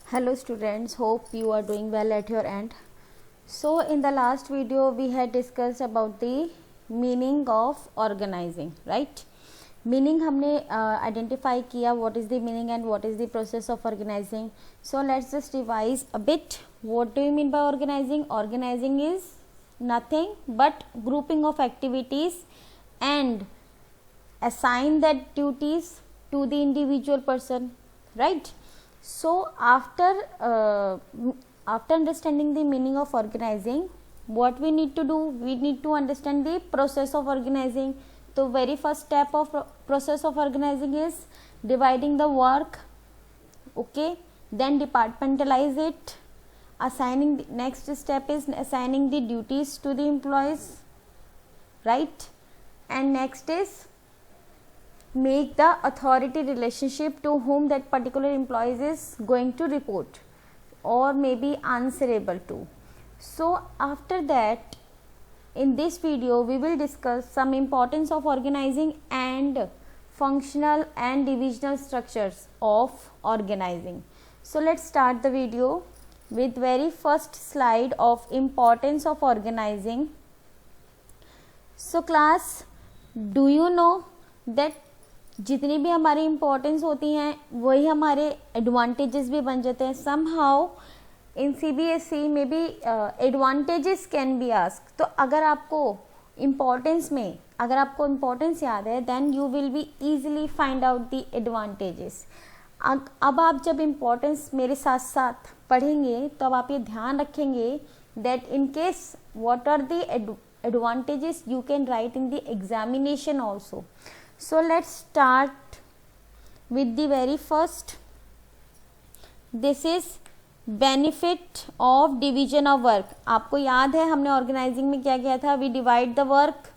Hello students, hope you are doing well at your end. So in the last video we had discussed about the meaning of organizing, right? Meaning हमने identify किया what is the meaning and what is the process of organizing. So let's just revise a bit. What do you mean by organizing? Organizing is nothing but grouping of activities and assign that duties to the individual person, right? So after understanding the meaning of organizing, what we need to do, we need to understand the process of organizing. So very first step of process of organizing is dividing the work, okay, then departmentalize it, assigning, next step is assigning the duties to the employees, right, and next is make the authority relationship to whom that particular employee is going to report or may be answerable to. So after that, in this video we will discuss some importance of organizing and functional and divisional structures of organizing. So let's start the video with very first slide of importance of organizing. So class, do you know that जितनी भी हमारी importance होती हैं वही हमारे advantages भी बन जाते हैं. समहाउ इन CBSE में भी एडवांटेजेस कैन बी आस्क. तो अगर आपको इम्पोर्टेंस याद है then you will be easily find out the advantages. अब आप जब इम्पोर्टेंस मेरे साथ साथ पढ़ेंगे तो अब आप ये ध्यान रखेंगे that in case what are the advantages you can write in the examination also. So let's start with the very first. This is benefit of division of work. आपको याद है हमने organizing में क्या किया था? We divide the work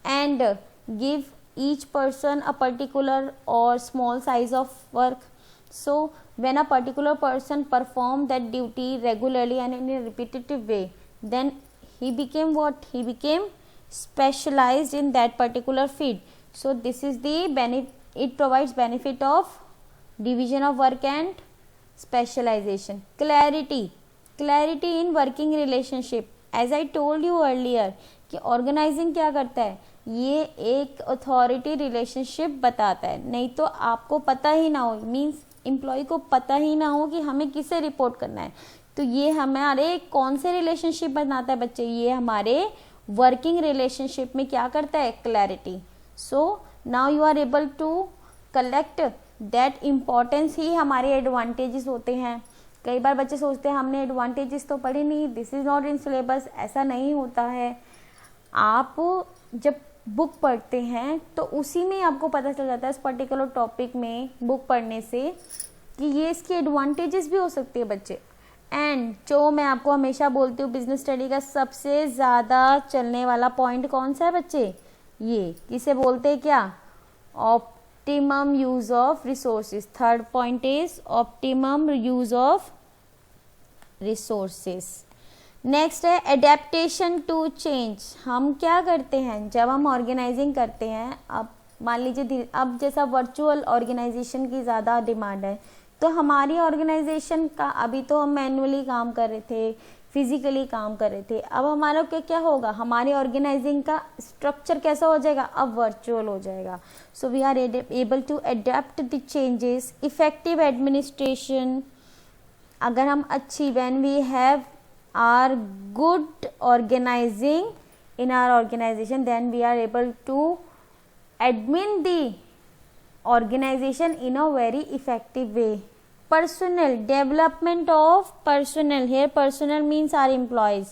and give each person a particular or small size of work. So when a particular person perform that duty regularly and in a repetitive way, then he became what? He became specialized in that particular field. So this is the benefit, it provides benefit of division of work and specialization. Clarity in working relationship. As I told you earlier कि organizing क्या करता है, ये एक authority relationship बताता है. नहीं तो आपको पता ही ना हो, मीन्स एम्प्लॉय को पता ही ना हो कि हमें किसे रिपोर्ट करना है. तो ये हमारे कौन से रिलेशनशिप बनाता है बच्चे, ये हमारे वर्किंग रिलेशनशिप में क्या करता है, clarity. So now you are able to collect that importance ही हमारे एडवांटेजेस होते हैं. कई बार बच्चे सोचते हैं हमने एडवांटेजेस तो पढ़े नहीं, this is not in syllabus. ऐसा नहीं होता है. आप जब बुक पढ़ते हैं तो उसी में आपको पता चल जाता है इस पर्टिकुलर टॉपिक में बुक पढ़ने से कि ये इसकी एडवांटेजेस भी हो सकती है बच्चे. एंड जो मैं आपको हमेशा बोलती हूँ, बिजनेस स्टडी का सबसे ज़्यादा चलने वाला पॉइंट कौन सा है बच्चे, ये किसे बोलते हैं, क्या, optimum use of resources. Third point is optimum use of resources. Next है एडेप्टेशन टू चेंज. हम क्या करते हैं जब हम ऑर्गेनाइजिंग करते हैं, अब मान लीजिए अब जैसा वर्चुअल ऑर्गेनाइजेशन की ज़्यादा डिमांड है तो हमारी ऑर्गेनाइजेशन का, अभी तो हम मैनुअली काम कर रहे थे, फिजिकली काम कर रहे थे, अब हमारा क्या होगा, हमारी ऑर्गेनाइजिंग का स्ट्रक्चर कैसा हो जाएगा, अब वर्चुअल हो जाएगा. So we are able to adapt the changes. Effective administration. अगर हम अच्छी, when we have our good organising in our organisation then we are able to admin the organisation in a very effective way. Personal, development of personal. Here personal means our employees.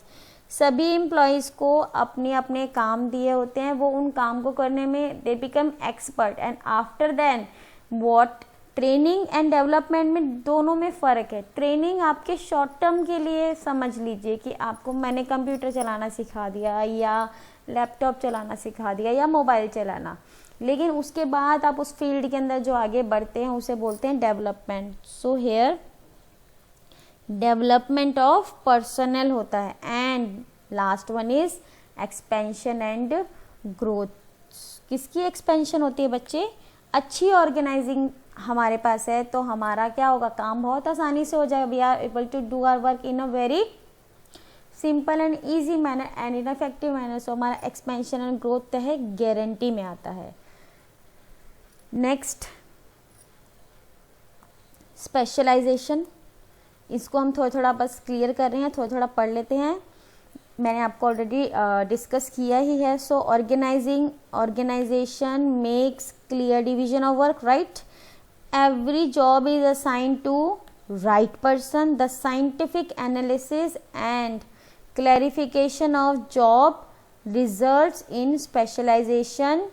सभी employees को अपने अपने काम दिए होते हैं, वो उन काम को करने में they become expert. And after then what, training and development में दोनों में फ़र्क है. ट्रेनिंग आपके शॉर्ट टर्म के लिए समझ लीजिए कि आपको मैंने कंप्यूटर चलाना सिखा दिया या लैपटॉप चलाना सिखा दिया या मोबाइल चलाना, लेकिन उसके बाद आप उस फील्ड के अंदर जो आगे बढ़ते हैं उसे बोलते हैं development. So here development of personal होता है. And last one is expansion and growth. किसकी एक्सपेंशन होती है बच्चे, अच्छी ऑर्गेनाइजिंग हमारे पास है तो हमारा क्या होगा, काम बहुत आसानी से हो जाएगा. We are able to do our work in a very simple and easy manner and in effective manner. So हमारा एक्सपेंशन एंड ग्रोथ है गारंटी में आता है. नेक्स्ट स्पेशलाइजेशन, इसको हम थोड़ा थोड़ा बस क्लियर कर रहे हैं, थोड़ा थोड़ा पढ़ लेते हैं. मैंने आपको ऑलरेडी डिस्कस किया ही है. So organisation makes clear division of work, right. Every job is assigned to right person. The scientific analysis and clarification of job results in specialization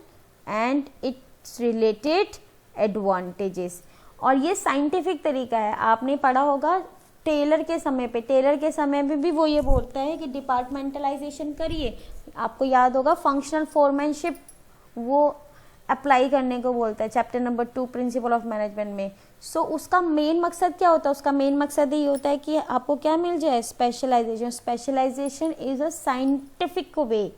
and its related advantages. और ये scientific तरीका है. आपने पढ़ा होगा टेलर के समय पे भी वो ये बोलता है कि डिपार्टमेंटलाइजेशन करिए. आपको याद होगा फंक्शनल फोरमैनशिप वो अप्लाई करने को बोलता है chapter number 2 principle of management में. सो उसका मेन मकसद क्या होता है, उसका मेन मकसद ये होता है कि आपको क्या मिल जाए, specialisation. Specialisation is a scientific way.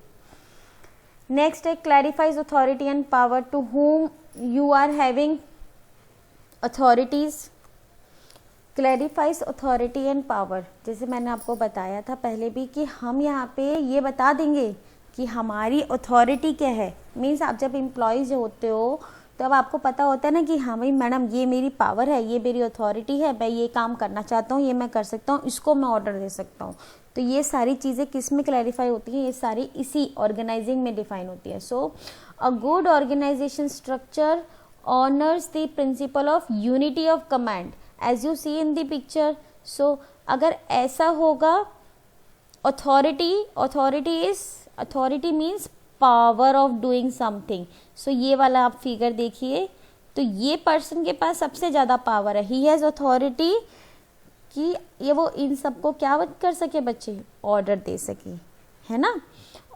Next है clarifies authority and power. To whom you are having authorities. Clarifies authority and power, जैसे मैंने आपको बताया था पहले भी कि हम यहाँ पे ये बता देंगे कि हमारी अथॉरिटी क्या है. मीन्स आप जब एम्प्लॉयज़ होते हो तो अब आपको पता होता है ना कि हाँ भाई मैडम ये मेरी पावर है, ये मेरी अथॉरिटी है, मैं ये काम करना चाहता हूँ, ये मैं कर सकता हूँ, इसको मैं ऑर्डर दे सकता हूँ. तो ये सारी चीज़ें किस में क्लैरिफाई होती हैं, ये सारी इसी ऑर्गेनाइजिंग में डिफाइन होती है. So a good organisation structure honours the principle of unity of command as you see in the picture. So अगर ऐसा होगा, authority means power of doing something. So ये वाला आप फिगर देखिए, तो ये पर्सन के पास सबसे ज़्यादा पावर है. ही हैज़ अथॉरिटी कि ये वो इन सबको क्या कर सके बच्चे, ऑर्डर दे सके, है ना.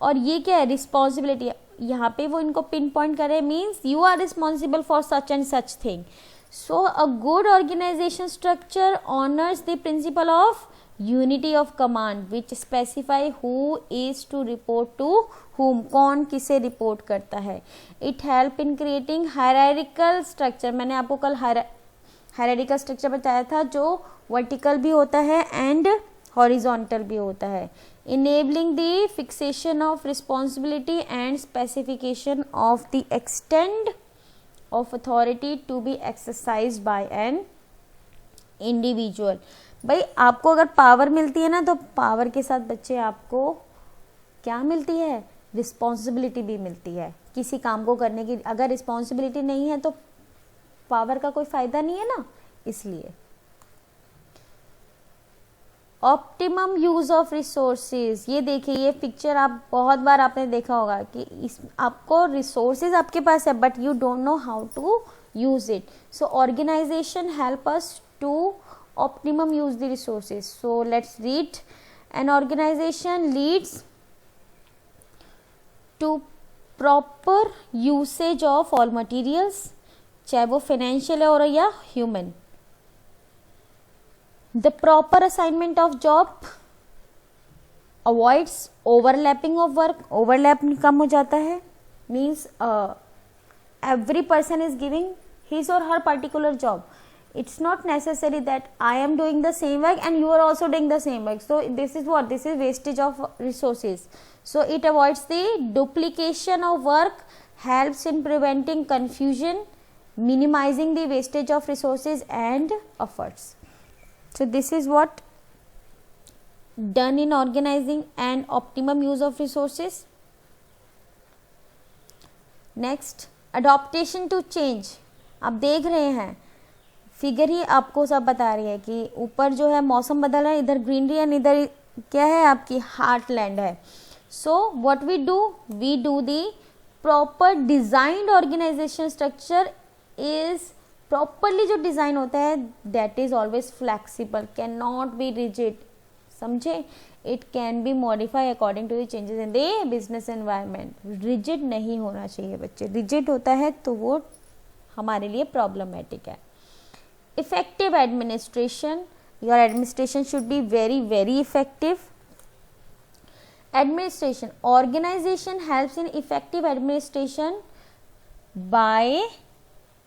और ये क्या है, रिस्पॉन्सिबिलिटी. यहाँ पे वो इनको पिन पॉइंट करे, means you are responsible for such and such thing. So a good organisation structure honours the principle of unity of command which specify who is to report to whom, कौन किसे report करता है. It help in creating hierarchical structure. मैंने आपको कल hierarchical structure बताया था जो वर्टिकल भी होता है एंड हॉरिजॉन्टल भी होता है. Enabling the fixation of responsibility and specification of the extend of authority to be exercised by an individual. भाई आपको अगर पावर मिलती है ना, तो पावर के साथ बच्चे आपको क्या मिलती है, रिस्पॉन्सिबिलिटी भी मिलती है किसी काम को करने की. अगर रिस्पॉन्सिबिलिटी नहीं है तो पावर का कोई फायदा नहीं है ना. इसलिए ऑप्टिमम यूज ऑफ रिसोर्सेज. ये देखिए, ये पिक्चर आप बहुत बार आपने देखा होगा कि इस आपको रिसोर्सेज आपके पास है but you don't know how to use it. So organisation help us to optimum use the resources. So let's read. An organization leads to proper usage of all materials, चाहे वो फाइनेंशियल है और या human. The proper assignment of job avoids overlapping of work. overlap कम हो जाता है. means every person is giving his or her particular job. It's not necessary that I am doing the same work and you are also doing the same work. So this is what, this is wastage of resources. So it avoids the duplication of work, helps in preventing confusion, minimizing the wastage of resources and efforts. So this is what done in organizing and optimum use of resources. Next, adaptation to change. आप देख रहे हैं figure ही आपको सब बता रही है कि ऊपर जो है मौसम बदल रहा है, इधर ग्रीनरी एंड इधर क्या है आपकी हार्टलैंड है. So what we do the proper designed organisation structure is properly जो डिजाइन होता है that is always flexible, can not be rigid. समझे, it can be modify according to the changes in the business environment. Rigid नहीं होना चाहिए बच्चे. Rigid होता है तो वो हमारे लिए प्रॉब्लमेटिक है. Effective administration. Your administration should be very very effective. Administration, organization helps in effective administration by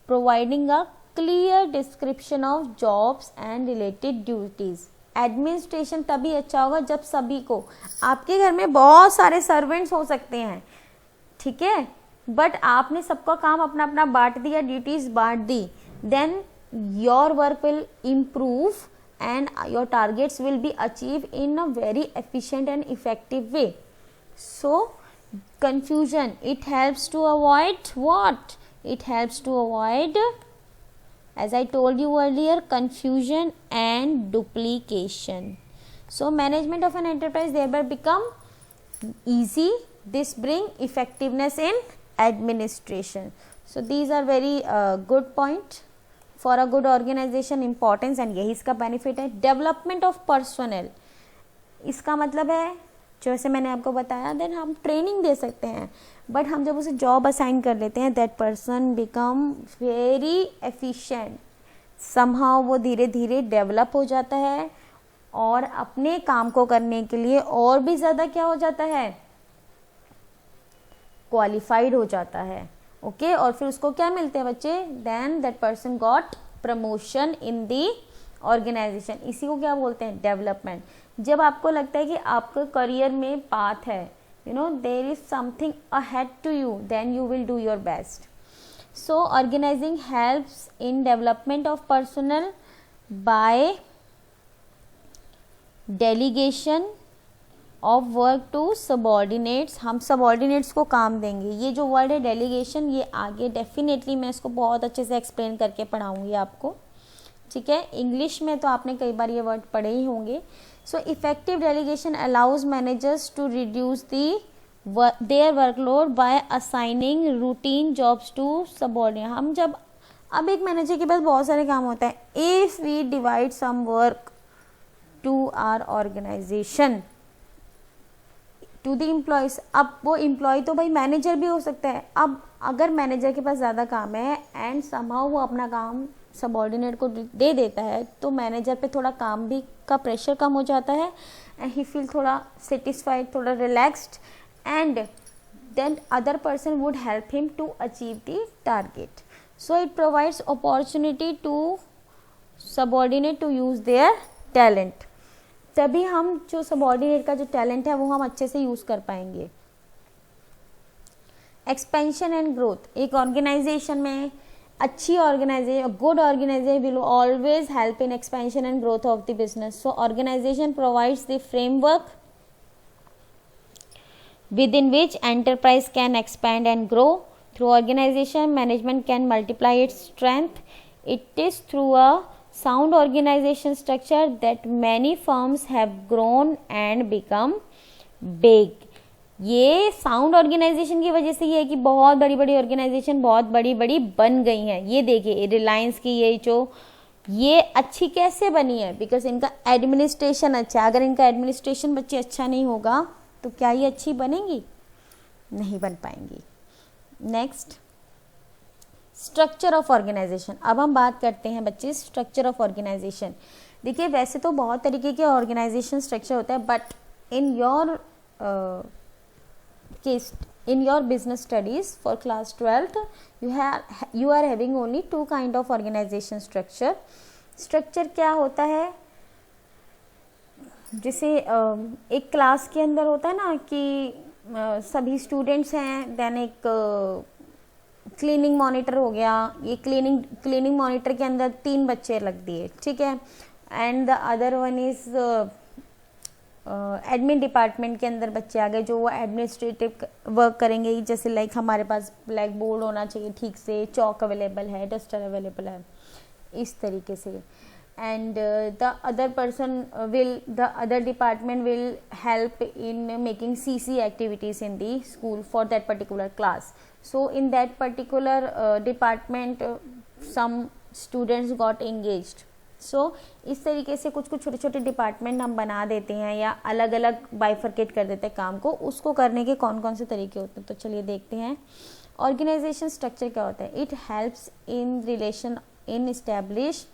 providing a clear description of jobs and related duties. Administration तभी अच्छा होगा जब सभी को, आपके घर में बहुत सारे सर्वेंट्स हो सकते हैं, ठीक है, बट आपने सबका काम अपना अपना बांट दिया, ड्यूटीज बांट दी, then your work will improve and your targets will be achieved in a very efficient and effective way. So confusion, it helps to avoid what? It helps to avoid, as I told you earlier, confusion and duplication. So management of an enterprise thereby become easy. This bring effectiveness in administration. So these are very good point for a good organisation importance, and यही इसका benefit है। Development of personal, इसका मतलब है जैसे मैंने आपको बताया, देन हम ट्रेनिंग दे सकते हैं, बट हम जब उसे जॉब असाइन कर लेते हैं, that person become very efficient, somehow वो धीरे धीरे डेवलप हो जाता है और अपने काम को करने के लिए और भी ज़्यादा क्या हो जाता है, क्वालिफाइड हो जाता है। ओके और फिर उसको क्या मिलते हैं बच्चे, then that person got promotion in the organisation. इसी को क्या बोलते हैं, डेवलपमेंट। जब आपको लगता है कि आपका करियर में पाथ है, you know there is something ahead to you, then you will do your best. So organising helps in development of personal by delegation of work to subordinates. हम सबॉर्डिनेट्स को काम देंगे। ये जो वर्ड है delegation, ये आगे डेफिनेटली मैं इसको बहुत अच्छे से एक्सप्लेन करके पढ़ाऊंगी आपको, ठीक है। इंग्लिश में तो आपने कई बार ये वर्ड पढ़े ही होंगे। So effective delegation allows managers to reduce their workload by assigning routine jobs to subordinate. हम जब, अब एक मैनेजर के पास बहुत सारे काम होता है, if we divide some work to our organisation to the employees, अब वो एम्प्लॉय तो भाई मैनेजर भी हो सकता है। अब अगर मैनेजर के पास ज़्यादा काम है एंड समहाउ वो अपना काम सबॉर्डिनेट को दे देता है, तो मैनेजर पे थोड़ा काम भी का प्रेशर कम हो जाता है एंड ही फील थोड़ा सेटिस्फाइड, थोड़ा relaxed, and then other person would help him to achieve the target. So it provides opportunity to subordinate to use their talent. तभी हम जो सबॉर्डिनेट का जो टैलेंट है वो हम अच्छे से यूज कर पाएंगे। एक्सपेंशन एंड ग्रोथ, एक ऑर्गेनाइजेशन में अच्छी organization, good organization will always help in expansion and growth of the business. So organization provides the framework within which enterprise can expand and grow. Through organization, management can multiply its strength. It is through a sound organization structure that many firms have grown and become big. ये sound organisation की वजह से ये है कि बहुत बड़ी बड़ी ऑर्गेनाइजेशन बहुत बड़ी बड़ी बन गई हैं। ये देखिए रिलायंस की ये जो ये अच्छी कैसे बनी है, बिकॉज इनका एडमिनिस्ट्रेशन अच्छा है। अगर इनका एडमिनिस्ट्रेशन बच्चे अच्छा नहीं होगा तो क्या ये अच्छी बनेंगी, नहीं बन पाएंगी। Next, structure of organization. अब हम बात करते हैं बच्चे स्ट्रक्चर ऑफ ऑर्गेनाइजेशन। देखिए वैसे तो बहुत तरीके के ऑर्गेनाइजेशन स्ट्रक्चर होता है, but in your case, in your business studies for class 12th you are having only two kind of organization structure. Structure क्या होता है, जैसे एक क्लास के अंदर होता है ना कि सभी स्टूडेंट्स हैं, देन एक क्लीनिंग मॉनिटर हो गया। ये क्लीनिंग मॉनिटर के अंदर 3 बच्चे रख दिए, ठीक है, and the other one is admin department के अंदर बच्चे आ गए जो वो एडमिनिस्ट्रेटिव वर्क करेंगे। जैसे लाइक हमारे पास ब्लैक बोर्ड होना चाहिए ठीक से, चौक अवेलेबल है, डस्टर अवेलेबल है, इस तरीके से। And the other person will, the other department will help in making CC activities in the school for that particular class. So in that particular department some students got engaged. So इस तरीके से कुछ कुछ छोटे छोटे department हम बना देते हैं या अलग अलग बाइफरकेट कर देते हैं काम को। उसको करने के कौन कौन से तरीके होते हैं, तो चलिए देखते हैं। ऑर्गेनाइजेशन स्ट्रक्चर क्या होता है? It helps in relation in establish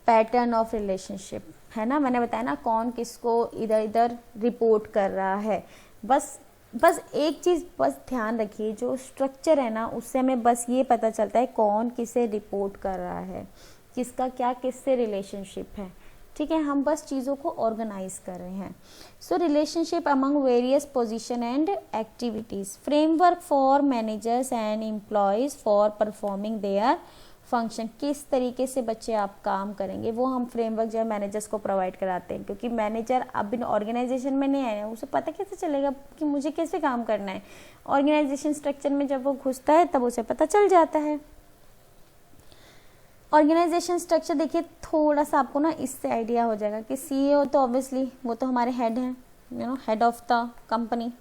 pattern of relationship, है ना। मैंने बताया ना कौन किसको इधर इधर रिपोर्ट कर रहा है, बस बस एक चीज़ बस ध्यान रखिए, जो स्ट्रक्चर है ना उससे हमें बस ये पता चलता है कौन किसे रिपोर्ट कर रहा है, किसका क्या किससे रिलेशनशिप है, ठीक है। हम बस चीज़ों को ऑर्गेनाइज कर रहे हैं। So relationship among various position and activities, framework for managers and employees for performing their function, किस तरीके से बच्चे आप काम करेंगे वो हम फ्रेमवर्क जो है मैनेजर्स को प्रोवाइड कराते हैं, क्योंकि मैनेजर अब इन ऑर्गेनाइजेशन में नहीं आया, उसे पता कैसे चलेगा कि मुझे कैसे काम करना है। ऑर्गेनाइजेशन स्ट्रक्चर में जब वो घुसता है तब उसे पता चल जाता है। ऑर्गेनाइजेशन स्ट्रक्चर देखिए, थोड़ा सा आपको ना इससे आइडिया हो जाएगा कि सीईओ तो ऑब्वियसली वो तो हमारे हेड हैं, हेड ऑफ द कंपनी,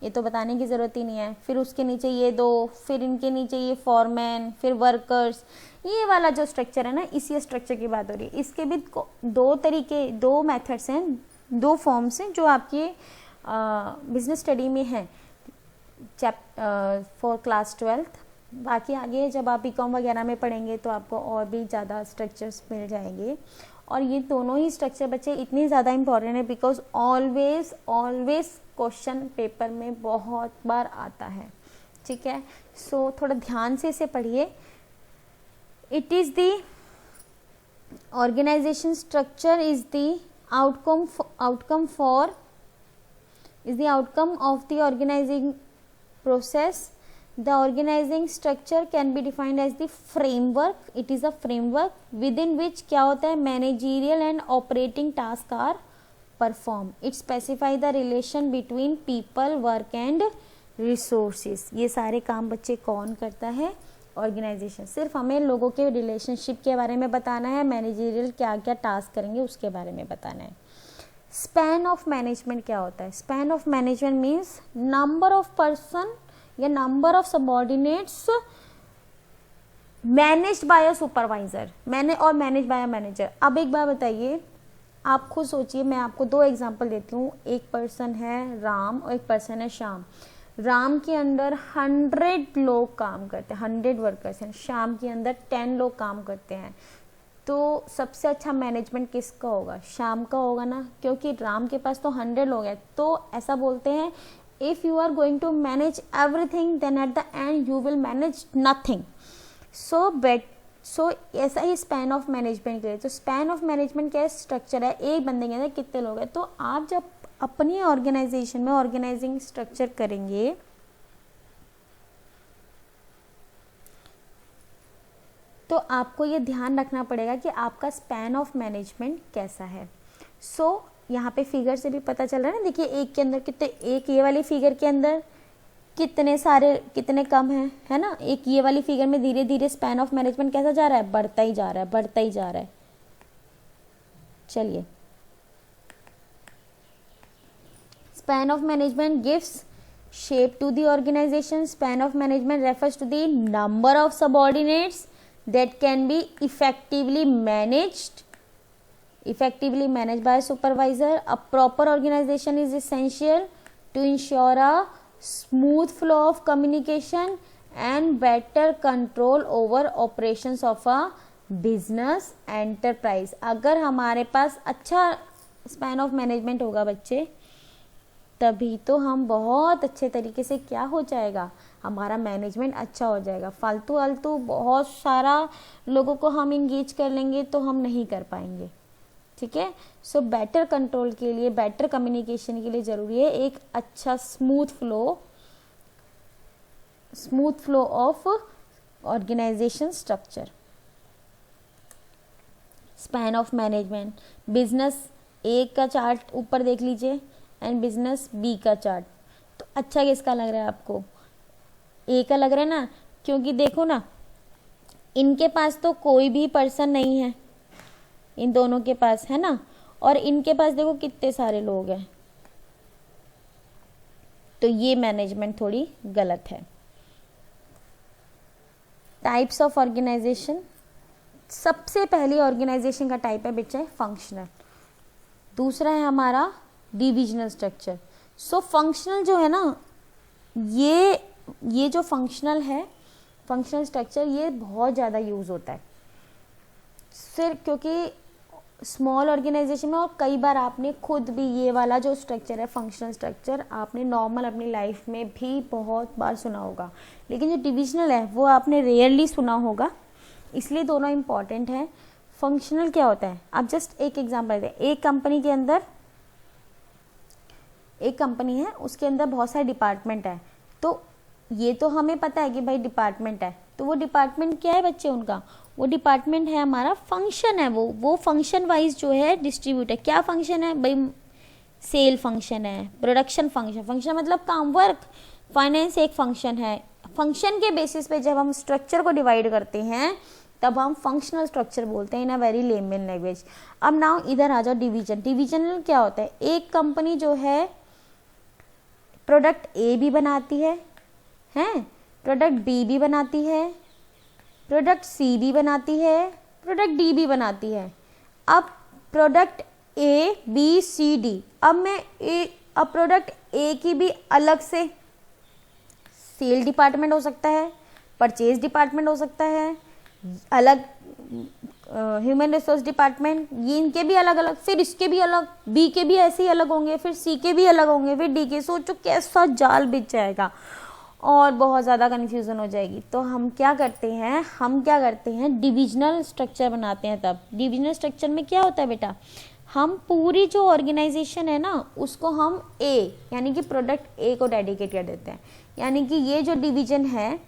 ये तो बताने की ज़रूरत ही नहीं है। फिर उसके नीचे ये दो, फिर इनके नीचे ये फॉरमैन, फिर वर्कर्स, ये वाला जो स्ट्रक्चर है ना, इसी स्ट्रक्चर की बात हो रही है। इसके भी दो तरीके, दो मेथड्स हैं, दो फॉर्म्स हैं जो आपके बिजनेस स्टडी में हैं फॉर क्लास 12th। बाकी आगे जब आप बीकॉम वगैरह में पढ़ेंगे तो आपको और भी ज़्यादा स्ट्रक्चर्स मिल जाएंगे। और ये दोनों ही स्ट्रक्चर बच्चे इतने ज़्यादा इंपॉर्टेंट है बिकॉज ऑलवेज क्वेश्चन पेपर में बहुत बार आता है, ठीक है। सो थोड़ा ध्यान से इसे पढ़िए। It is the organization structure is the outcome of the organizing process. The organizing structure can be defined as the framework. It is a framework within which क्या होता है, managerial and operating tasks are performed. It specify the relation between people, work and resources. ये सारे काम बच्चे कौन करता है, ऑर्गेनाइजेशन। सिर्फ हमें लोगों के रिलेशनशिप के बारे में बताना है, मैनेजरियल क्या क्या टास्क करेंगे उसके बारे में बताना है। स्पैन ऑफ मैनेजमेंट क्या होता है? Span of management means number of person या number of subordinates managed by a supervisor, manage by a manager. अब एक बात बताइए, आप खुद सोचिए, मैं आपको दो एग्जांपल देती हूँ। एक पर्सन है राम और एक पर्सन है श्याम। राम के अंदर 100 लोग काम करते हैं, 100 वर्कर्स हैं। श्याम के अंदर 10 लोग काम करते हैं। तो सबसे अच्छा मैनेजमेंट किसका होगा? श्याम का होगा ना, क्योंकि राम के पास तो 100 लोग हैं। तो ऐसा बोलते हैं, if you are going to manage everything then at the end you will manage nothing. So ऐसा ही स्पैन ऑफ मैनेजमेंट के लिए। तो स्पैन ऑफ मैनेजमेंट क्या स्ट्रक्चर है, एक बंदे के अंदर कितने लोग हैं। तो आप जब अपनी ऑर्गेनाइजेशन में ऑर्गेनाइजिंग स्ट्रक्चर करेंगे तो आपको ये ध्यान रखना पड़ेगा कि आपका स्पैन ऑफ मैनेजमेंट कैसा है। सो यहाँ पे फिगर से भी पता चल रहा है ना, देखिए एक के अंदर कितने, एक ये वाली फिगर के अंदर कितने कम है ना। एक ये वाली फिगर में धीरे धीरे स्पैन ऑफ मैनेजमेंट कैसा जा रहा है, बढ़ता ही जा रहा है। चलिए, span of management gives shape to the organization. Span of management refers to the number of subordinates that can be effectively managed by a supervisor. A proper organization is essential to ensure a smooth flow of communication and better control over operations of a business enterprise. अगर हमारे पास अच्छा span of management होगा बच्चे, तभी तो हम बहुत अच्छे तरीके से क्या हो जाएगा, हमारा मैनेजमेंट अच्छा हो जाएगा। फालतू बहुत सारा लोगों को हम इंगेज कर लेंगे तो हम नहीं कर पाएंगे, ठीक है। सो बेटर कंट्रोल के लिए, बेटर कम्युनिकेशन के लिए ज़रूरी है एक अच्छा smooth flow of organisation structure. Span of management, business A का चार्ट ऊपर देख लीजिए एंड बिजनेस बी का चार्ट। तो अच्छा किसका लग रहा है आपको? ए का लग रहा है ना, क्योंकि देखो ना, इनके पास तो कोई भी पर्सन नहीं है, इन दोनों के पास है ना, और इनके पास देखो कितने सारे लोग हैं। तो ये मैनेजमेंट थोड़ी गलत है। टाइप्स ऑफ ऑर्गेनाइजेशन, सबसे पहली ऑर्गेनाइजेशन का टाइप है बच्चे फंक्शनल। दूसरा है हमारा डिविजनल स्ट्रक्चर। सो फंक्शनल जो है ना, ये जो फंक्शनल स्ट्रक्चर ये बहुत ज़्यादा यूज़ होता है सिर्फ क्योंकि स्मॉल ऑर्गेनाइजेशन में, और कई बार आपने खुद भी ये वाला जो स्ट्रक्चर है फंक्शनल स्ट्रक्चर आपने नॉर्मल अपनी लाइफ में भी बहुत बार सुना होगा, लेकिन जो डिविजनल है वो आपने रेयरली सुना होगा, इसलिए दोनों इम्पॉर्टेंट है। फंक्शनल क्या होता है, आप जस्ट एक एग्जांपल दें। एक कंपनी के अंदर एक कंपनी है, उसके अंदर बहुत सारे डिपार्टमेंट है, तो ये तो हमें पता है कि भाई डिपार्टमेंट है, तो वो डिपार्टमेंट क्या है बच्चे उनका, वो डिपार्टमेंट है हमारा फंक्शन है, वो फंक्शन वाइज जो है डिस्ट्रीब्यूट है। क्या फंक्शन है भाई, सेल फंक्शन है, प्रोडक्शन फंक्शन, फंक्शन मतलब काम, वर्क, फाइनेंस एक फंक्शन है। फंक्शन के बेसिस पे जब हम स्ट्रक्चर को डिवाइड करते हैं तब हम फंक्शनल स्ट्रक्चर बोलते हैं इन अ वेरी लेमन लैंग्वेज। अब नाउ इधर आ जाओ डिवीजन। डिविजनल क्या होता है, एक कंपनी जो है प्रोडक्ट ए भी बनाती है, प्रोडक्ट बी भी बनाती है, प्रोडक्ट सी भी बनाती है, प्रोडक्ट डी भी बनाती है। अब product A B C D, अब प्रोडक्ट ए की भी अलग से सेल डिपार्टमेंट हो सकता है, परचेज डिपार्टमेंट हो सकता है, अलग ह्यूमन रिसोर्स डिपार्टमेंट, ये इनके भी अलग अलग, फिर इसके भी अलग, बी के भी ऐसे ही अलग होंगे, फिर सी के भी अलग होंगे, फिर डी के। सोचो कैसा जाल बिछ जाएगा और बहुत ज़्यादा कन्फ्यूज़न हो जाएगी। तो हम क्या करते हैं डिविजनल स्ट्रक्चर बनाते हैं। तब डिविजनल स्ट्रक्चर में क्या होता है बेटा, हम पूरी जो ऑर्गेनाइजेशन है ना उसको हम ए यानी कि प्रोडक्ट ए को डेडिकेट कर देते हैं। यानी कि ये जो डिवीजन है,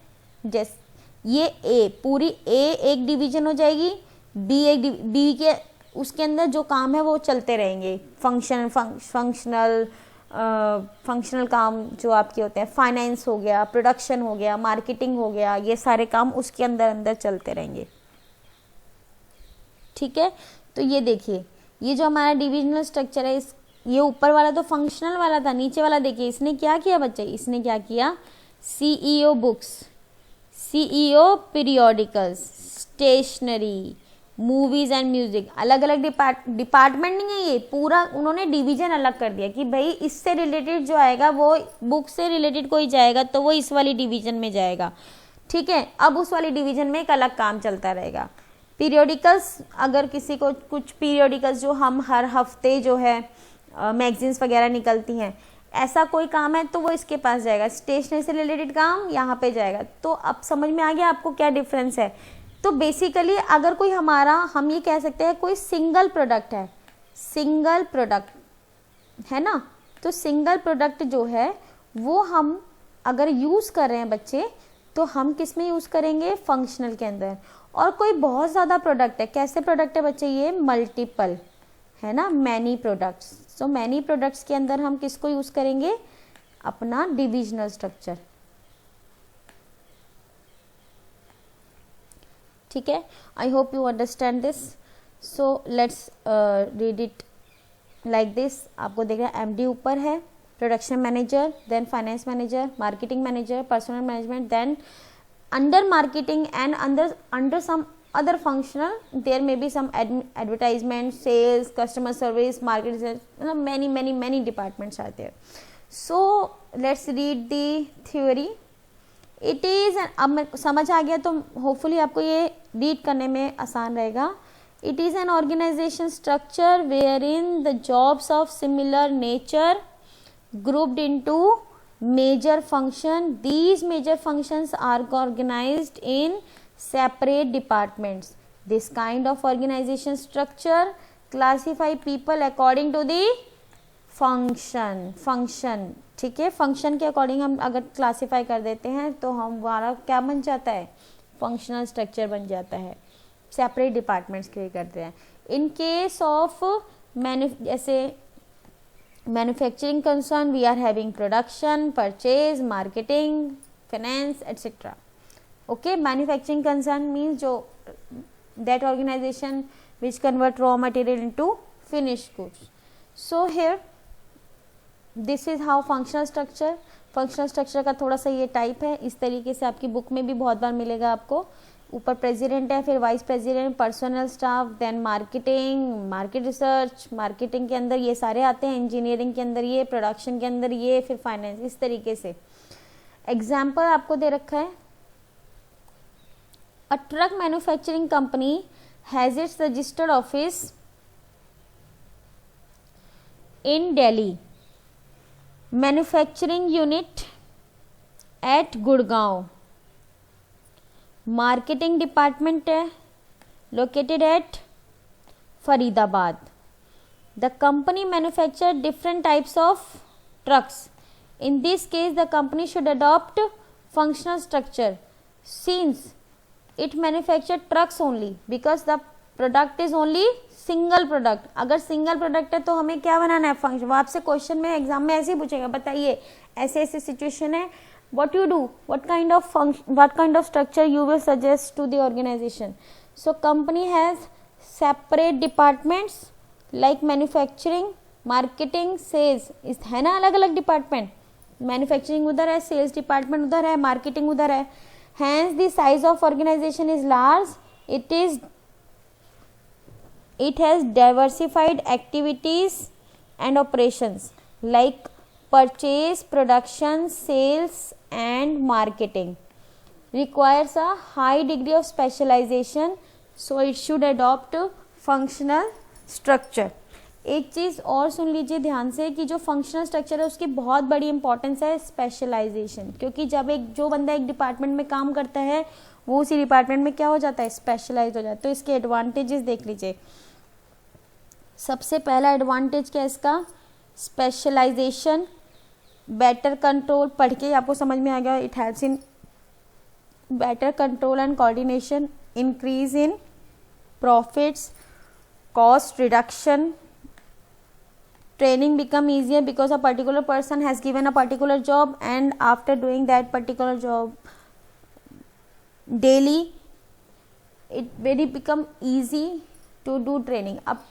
जैसे ये ए, पूरी ए एक डिवीजन हो जाएगी, बी के उसके अंदर जो काम है वो चलते रहेंगे, फंक्शनल काम जो आपके होते हैं, फाइनेंस हो गया, प्रोडक्शन हो गया, मार्केटिंग हो गया, ये सारे काम उसके अंदर चलते रहेंगे। ठीक है, तो ये देखिए ये जो हमारा डिविजनल स्ट्रक्चर है, ये ऊपर वाला तो फंक्शनल वाला था, नीचे वाला देखिए इसने क्या किया बच्चे, इसने क्या किया, CEO books, CEO periodicals, stationery, movies and music, अलग अलग डिपार्टमेंट नहीं है ये, पूरा उन्होंने डिवीजन अलग कर दिया कि भाई इससे रिलेटेड जो आएगा वो बुक से रिलेटेड कोई जाएगा तो वो इस वाली डिवीजन में जाएगा। ठीक है, अब उस वाली डिवीजन में एक अलग काम चलता रहेगा। पीरियोडिकल्स, अगर किसी को कुछ पीरियोडिकल्स जो हम हर हफ्ते जो है मैगजीन्स वगैरह निकलती हैं, ऐसा कोई काम है तो वो इसके पास जाएगा। स्टेशनरी से रिलेटेड काम यहाँ पे जाएगा। तो अब समझ में आ गया आपको क्या डिफरेंस है। तो बेसिकली अगर कोई हमारा, हम ये कह सकते हैं कोई सिंगल प्रोडक्ट है, सिंगल प्रोडक्ट है ना, तो सिंगल प्रोडक्ट जो है वो हम अगर यूज़ कर रहे हैं बच्चे तो हम किस में यूज़ करेंगे, फंक्शनल के अंदर। और कोई बहुत ज़्यादा प्रोडक्ट है, कैसे प्रोडक्ट है बच्चे, ये मल्टीपल है ना, many products. So many products के अंदर हम किसको यूज़ करेंगे, अपना डिविजनल स्ट्रक्चर। ठीक है, I hope you understand this. So let's read it like this. आपको देख रहा है एमडी ऊपर है, production manager, then finance manager, marketing manager, personal management, then under marketing and under some other functional there may be some advertisement, sales, customer service, market research, many departments are there. So let's read the theory. It is अब समझ आ गया तो hopefully आपको ये read करने में आसान रहेगा। It is an organization structure wherein the jobs of similar nature grouped into major function. These major functions are organized in separate departments. This kind of organization structure classify people according to the function. ठीक है, function के according हम अगर classify कर देते हैं तो हमारा क्या बन जाता है, फंक्शनल स्ट्रक्चर बन जाता है, सेपरेट डिपार्टमेंट्स क्रिएट करते हैं। इन केस ऑफ जैसे manufacturing concern, we are having production, purchase, marketing, finance, etc. Okay, manufacturing concern means जो that organization which convert raw material into finished goods. So here this is how functional structure का थोड़ा सा ये type है। इस तरीके से आपकी बुक में भी बहुत बार मिलेगा आपको। ऊपर प्रेसिडेंट है, फिर vice president, personal staff, then marketing, market research, marketing के अंदर ये सारे आते हैं, इंजीनियरिंग के अंदर ये, प्रोडक्शन के अंदर ये, फिर फाइनेंस, इस तरीके से। एग्जाम्पल आपको दे रखा है, a truck manufacturing company has its registered office in Delhi, manufacturing unit at Gurgaon, marketing department located at Faridabad. The company manufactured different types of trucks. In this case, the company should adopt functional structure since it manufactured trucks only, because the product is only single product. अगर single product है तो हमें क्या बनाना है, function. वो आपसे question में exam में ऐसे ही पूछेगा, बताइए ऐसे ऐसे सिचुएशन है, what you do, what kind of function, what kind of structure you will suggest to the organization. So company has separate departments like manufacturing, marketing, sales. इस है ना अलग अलग डिपार्टमेंट. मैन्युफैक्चरिंग उधर है, सेल्स डिपार्टमेंट उधर है, मार्केटिंग उधर है. Hence the size of organization is large. It has diversified activities and operations like purchase, production, sales and marketing. Requires a high degree of specialization, so it should adopt functional structure. एक चीज़ और सुन लीजिए ध्यान से कि जो functional structure है उसकी बहुत बड़ी इंपॉर्टेंस है स्पेशलाइजेशन, क्योंकि जब जो बंदा एक डिपार्टमेंट में काम करता है वो उसी डिपार्टमेंट में क्या हो जाता है, स्पेशलाइज हो जाता है. तो इसके एडवांटेजेस देख लीजिए. सबसे पहला एडवांटेज क्या है इसका, स्पेशलाइजेशन, बेटर कंट्रोल. पढ़ के आपको समझ में आ गया. It helps in better control and coordination, increase in profits, cost reduction. Training become easier because a particular person has given a particular job and after doing that particular job daily it very become easy to do training. अब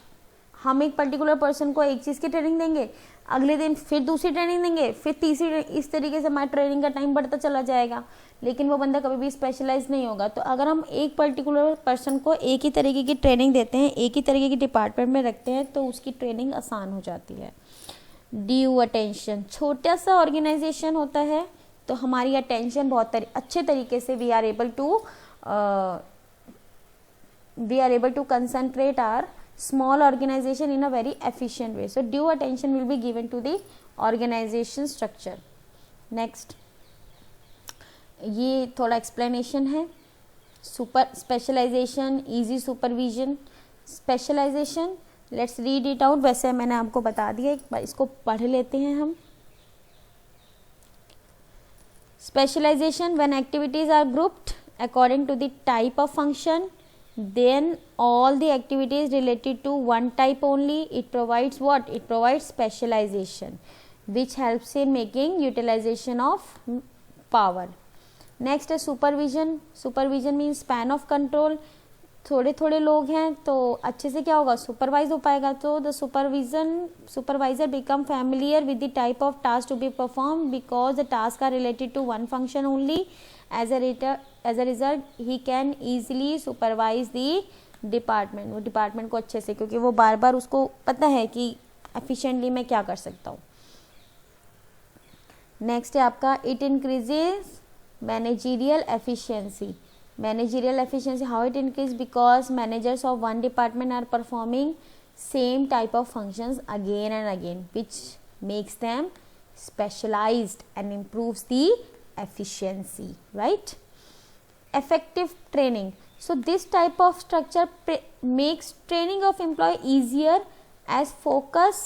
हम एक particular person को एक चीज़ की training देंगे, अगले दिन फिर दूसरी ट्रेनिंग देंगे, फिर तीसरी, इस तरीके से हमारा ट्रेनिंग का टाइम बढ़ता चला जाएगा, लेकिन वो बंदा कभी भी स्पेशलाइज नहीं होगा. तो अगर हम एक पर्टिकुलर पर्सन को एक ही तरीके की ट्रेनिंग देते हैं, एक ही तरीके की डिपार्टमेंट में रखते हैं, तो उसकी ट्रेनिंग आसान हो जाती है. Due attention. छोटा सा ऑर्गेनाइजेशन होता है तो हमारी अटेंशन बहुत अच्छे तरीके से we are able to concentrate our small organization in a very efficient way. So due attention will be given to the organization structure. Next, ये थोड़ा explanation है. Super specialization, easy supervision. Specialization, let's read it out. वैसे मैंने आपको बता दिया, एक बार इसको पढ़ लेते हैं हम. Specialization, when activities are grouped according to the type of function, then all the activities related to one type only. It provides what? It provides specialization, which helps in making utilization of power. Next is supervision. Supervision means span of control. थोड़े थोड़े लोग हैं तो अच्छे से क्या होगा, supervise हो पाएगा. तो the supervisor become familiar with the type of task to be perform because the task are related to one function only. As a result, he can easily supervise the department. वो department को अच्छे से, क्योंकि वो बार बार उसको पता है कि efficiently मैं क्या कर सकता हूँ. नेक्स्ट है आपका it increases managerial efficiency. Managerial efficiency, how it increases? Because managers of one department are performing same type of functions again and again, which makes them specialized and improves the efficiency, right? Effective training. So this type of structure makes training of employee easier as focus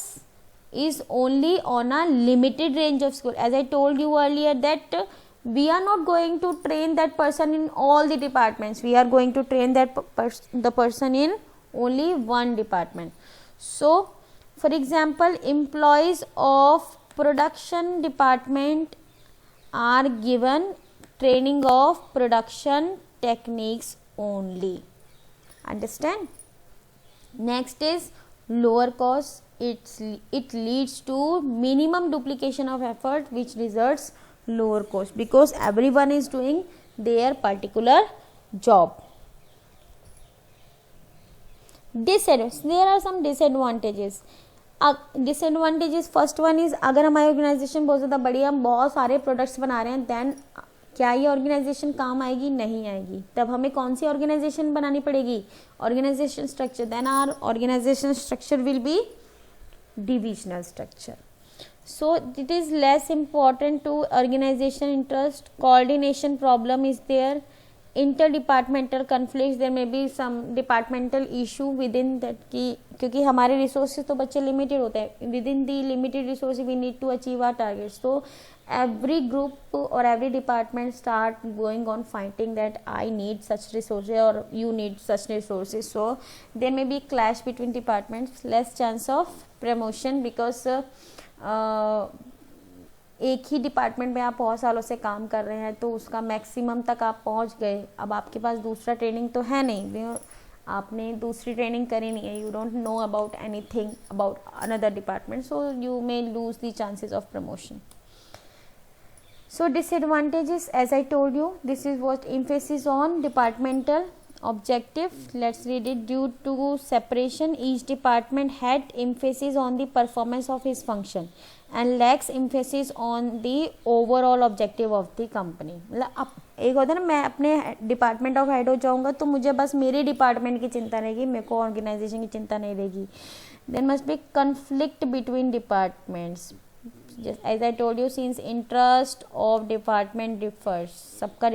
is only on a limited range of skill. As I told you earlier that we are not going to train that person in all the departments. We are going to train that the person in only one department. So for example, employees of production department are given training of production techniques only. Understand? Next is lower cost. It leads to minimum duplication of effort, which results lower cost because everyone is doing their particular job. Disadvantages. There are some disadvantages. Disadvantages. First one is, अगर हमारी organisation बहुत ज़्यादा बड़ी है, हम बहुत सारे products बना रहे हैं, देन क्या ये ऑर्गेनाइजेशन काम आएगी? नहीं आएगी. तब हमें कौन सी ऑर्गेनाइजेशन बनानी पड़ेगी? Organization structure. Then our organization structure will be divisional structure. So it is less important to organization interest. Coordination problem is there. Interdepartmental conflicts, there may be some departmental issue within that कि क्योंकि हमारे resources तो बच्चे limited होते हैं, within the limited resources we need to achieve our targets. So every group or every department start going on fighting that I need such resources or you need such resources. So there may be clash between departments, less chance of promotion because एक ही department में आप बहुत सालों से काम कर रहे हैं तो उसका मैक्सिमम तक आप पहुंच गए. अब आपके पास दूसरा ट्रेनिंग तो है नहीं, आपने दूसरी ट्रेनिंग करी नहीं है, you don't know about anything about another department, so you may lose the chances of promotion. So disadvantages, as I told you, this is what emphasis on departmental objective. Let's read it. Due to separation, each department had emphasis on the performance of his function and lacks emphasis on the overall objective of the company. मतलब अब एक होता है ना, मैं अपने department of head हो जाऊंगा तो मुझे बस मेरे डिपार्टमेंट की चिंता रहेगी, मेरे को ऑर्गेनाइजेशन की चिंता नहीं रहेगी. There must be conflict between departments. As I told you, since interest of department differs, सबका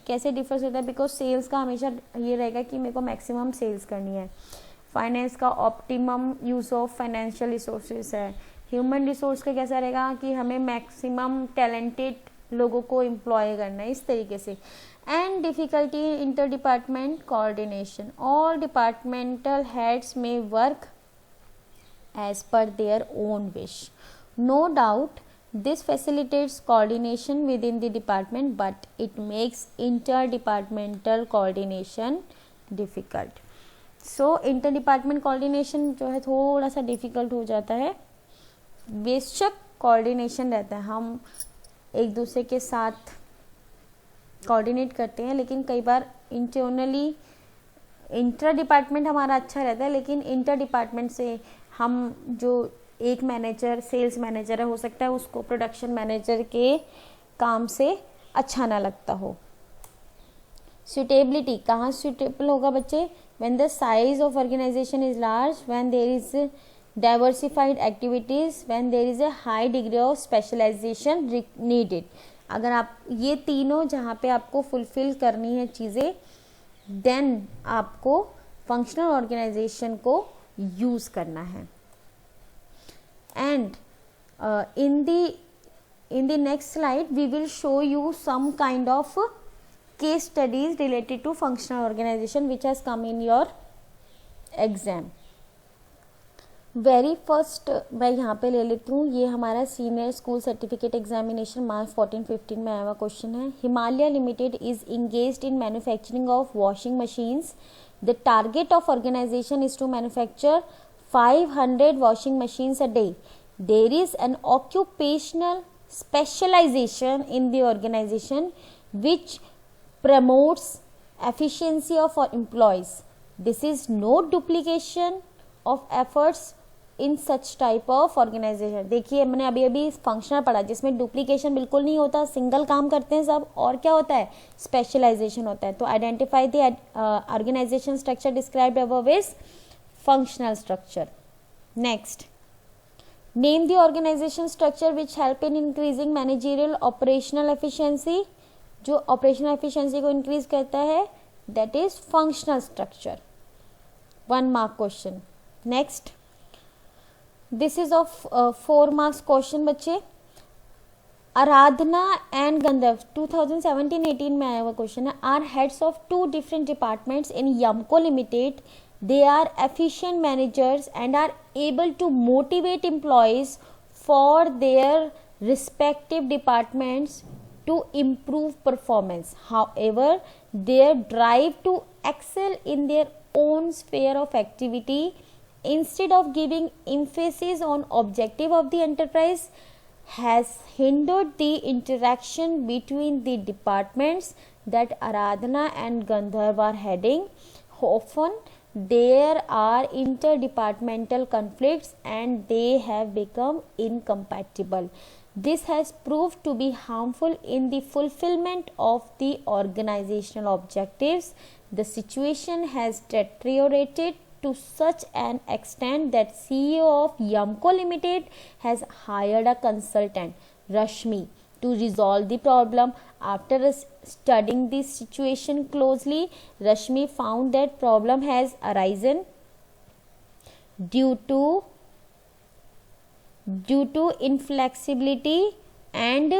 कैसे डिफर्स होता है, बिकॉज सेल्स का हमेशा ये रहेगा कि मेरे को मैक्सिमम सेल्स करनी है, फाइनेंस का optimum use of financial resources है, ह्यूमन रिसोर्स का कैसा रहेगा कि हमें मैक्सिमम टैलेंटेड लोगों को एम्प्लॉय करना है, इस तरीके से. And difficulty inter department coordination. All departmental heads में work as per their own wish. No doubt this facilitates coordination within the department, but it makes interdepartmental coordination difficult. So interdepartment coordination जो है थोड़ा सा difficult हो जाता है. बेशक coordination रहता है, हम एक दूसरे के साथ coordinate करते हैं, लेकिन कई बार internally इंटर डिपार्टमेंट हमारा अच्छा रहता है, लेकिन इंटर डिपार्टमेंट से हम जो एक मैनेजर सेल्स मैनेजर है, हो सकता है उसको प्रोडक्शन मैनेजर के काम से अच्छा ना लगता हो. सुटेबिलिटी, कहाँ सुटेबल होगा बच्चे? When the size of organization is large, when there is diversified activities, when there is a high degree of specialization needed. अगर आप ये तीनों जहाँ पे आपको फुलफिल करनी है चीज़ें, देन आपको फंक्शनल ऑर्गेनाइजेशन को यूज़ करना है. And in the next slide we will show you some kind of case studies related to functional organization which has come in your exam. Very first मैं यहाँ पे ले लेती हूँ, ये हमारा senior school certificate examination March 14-15 में आया हुआ क्वेश्चन है. Himalaya limited is engaged in manufacturing of washing machines. The target of organization is to manufacture 500 washing machines a day. There is an occupational specialization in the organization which promotes efficiency of our employees. This is no duplication of efforts in such type of organization. देखिए मैंने अभी अभी functional पढ़ा जिसमें duplication बिल्कुल नहीं होता, single काम करते हैं सब, और क्या होता है? स्पेशलाइजेशन होता है. तो identify the organization structure described above is functional structure. Next, name the organization structure which help in increasing managerial operational efficiency. जो operational efficiency को increase करता है, that is functional structure. 1 mark question. Next, this is of 4 marks question बच्चे. आराधना and गंधर्व 2017-18 में आया हुआ question है. Are heads of 2 different departments in Yamco Limited. They are efficient managers and are able to motivate employees for their respective departments to improve performance. However, their drive to excel in their own sphere of activity instead of giving emphasis on objective of the enterprise has hindered the interaction between the departments that Aradhana and Gandharv are heading. Often there are interdepartmental conflicts and they have become incompatible. This has proved to be harmful in the fulfillment of the organizational objectives. The situation has deteriorated to such an extent that CEO of Yumco Limited has hired a consultant, Rashmi, to resolve the problem. After studying the situation closely, Rashmi found that problem has arisen due to inflexibility and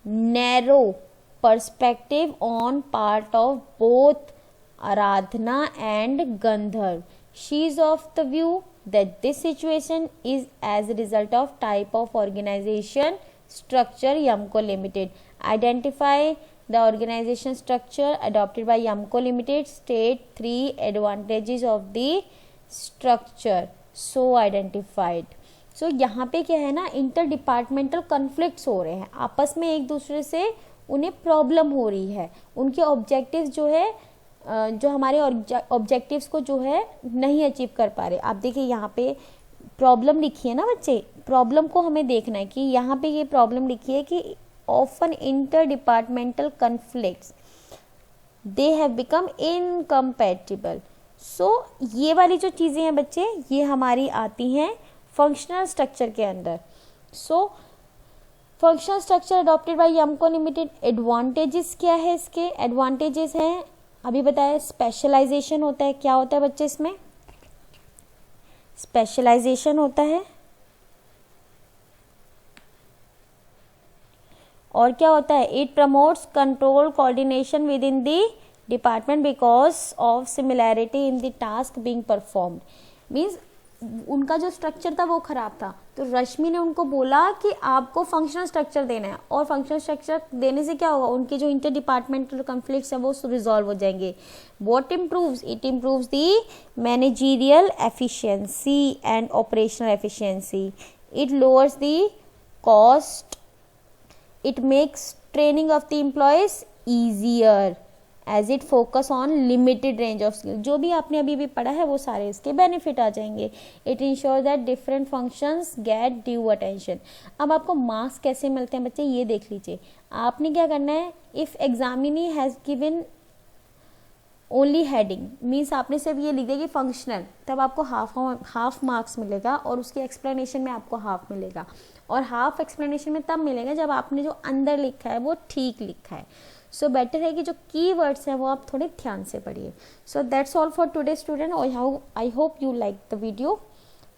narrow perspective on part of both Aradhana and Gandharv. She is of the view that this situation is as a result of type of organization structure Yumco Limited. Identify the organization structure adopted by Yumco Limited. State 3 advantages of the structure so identified. सो यहाँ पे क्या है ना, inter departmental conflicts हो रहे हैं, आपस में एक दूसरे से उन्हें प्रॉब्लम हो रही है, उनके ऑब्जेक्टिव्स जो है जो हमारे ऑब्जेक्टिव्स को जो है नहीं अचीव कर पा रहे। आप देखिए यहाँ पे प्रॉब्लम लिखी है ना बच्चे, प्रॉब्लम को हमें देखना है कि यहाँ पे ये प्रॉब्लम लिखी है कि often inter departmental conflicts they have become incompatible. So ये वाली जो चीज़ें हैं बच्चे, ये हमारी आती हैं फंक्शनल स्ट्रक्चर के अंदर। So functional structure adopted by Yamco Limited, advantages क्या है इसके? एडवांटेजेस हैं अभी बताया, स्पेशलाइजेशन होता है। क्या होता है बच्चे इसमें? स्पेशलाइजेशन होता है। और क्या होता है? It promotes control coordination with in the department because of similarity in the task being performed. Means उनका जो स्ट्रक्चर था वो खराब था, तो रश्मि ने उनको बोला कि आपको फंक्शनल स्ट्रक्चर देना है, और फंक्शनल स्ट्रक्चर देने से क्या होगा, उनके जो इंटर डिपार्टमेंटल कन्फ्लिक्ट्स है वो रिजॉल्व हो जाएंगे। What improves? It improves the managerial efficiency and operational efficiency. It lowers the cost. It makes training of the employees easier as it focus on limited range of skill. जो भी आपने अभी भी पढ़ा है वो सारे इसके बेनिफिट आ जाएंगे। It ensure that different functions get due attention. अब आपको मार्क्स कैसे मिलते हैं बच्चे, ये देख लीजिए। आपने क्या करना है, if examinee has given only heading, means आपने सिर्फ ये लिख दिया कि फंक्शनल, तब आपको हाफ मार्क्स मिलेगा, और उसके एक्सप्लेनेशन में आपको हाफ मिलेगा। और हाफ एक्सप्लेनेशन में तब मिलेगा जब आपने जो अंदर लिखा है वो ठीक लिखा है। सो बेटर है कि जो कीवर्ड्स हैं वो आप थोड़े ध्यान से पढ़िए। So that's all for today student. I hope you like the video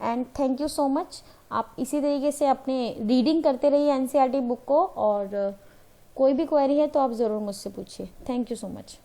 and thank you so much. आप इसी तरीके से अपने रीडिंग करते रहिए एनसीईआरटी बुक को, और कोई भी क्वेरी है तो आप ज़रूर मुझसे पूछिए। Thank you so much.